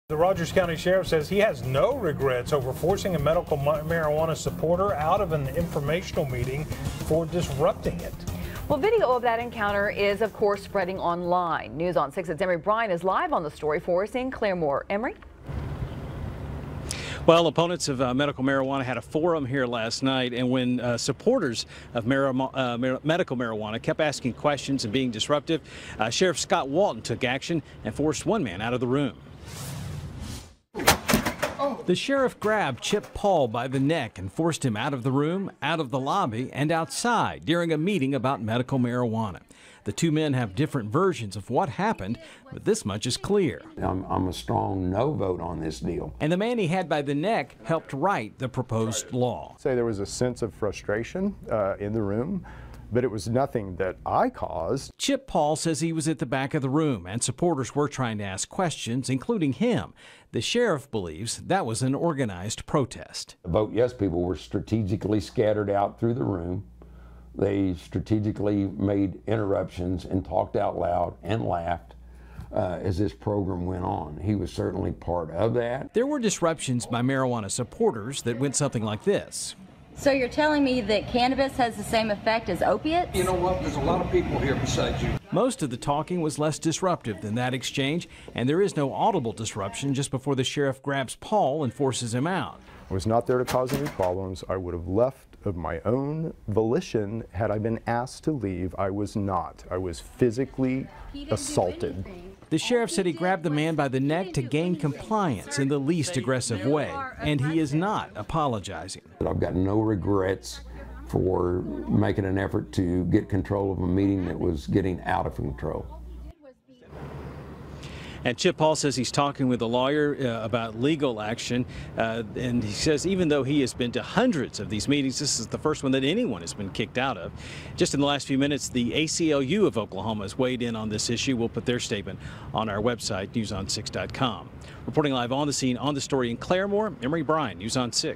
The Rogers County Sheriff says he has no regrets over forcing a medical marijuana supporter out of an informational meeting for disrupting it. Well, video of that encounter is, of course, spreading online. News on 6's Emery Bryan is live on the story for us in Claremore. Emery? Well, opponents of medical marijuana had a forum here last night, and when supporters of medical marijuana kept asking questions and being disruptive, Sheriff Scott Walton took action and forced one man out of the room. The sheriff grabbed Chip Paul by the neck and forced him out of the room, out of the lobby, and outside during a meeting about medical marijuana. The two men have different versions of what happened, but this much is clear. I'm a strong no vote on this deal. And the man he had by the neck helped write the proposed law. Say there was a sense of frustration in the room, but it was nothing that I caused. Chip Paul says he was at the back of the room and supporters were trying to ask questions, including him. The sheriff believes that was an organized protest. The Vote Yes people were strategically scattered out through the room. They strategically made interruptions and talked out loud and laughed as this program went on. He was certainly part of that. There were disruptions by marijuana supporters that went something like this. So you're telling me that cannabis has the same effect as opiates? You know what? There's a lot of people here besides you. Most of the talking was less disruptive than that exchange, and there is no audible disruption just before the sheriff grabs Paul and forces him out. I was not there to cause any problems. I would have left of my own volition had I been asked to leave. I was not. I was physically assaulted. The sheriff said he grabbed the man by the neck to gain compliance in the least aggressive way, and he is not apologizing. I've got no regrets for making an effort to get control of a meeting that was getting out of control. And Chip Paul says he's talking with a lawyer about legal action, and he says even though he has been to hundreds of these meetings, this is the first one that anyone has been kicked out of. Just in the last few minutes, the ACLU of Oklahoma has weighed in on this issue. We'll put their statement on our website, newson6.com. Reporting live on the scene on the story in Claremore, Emery Bryan, News on 6.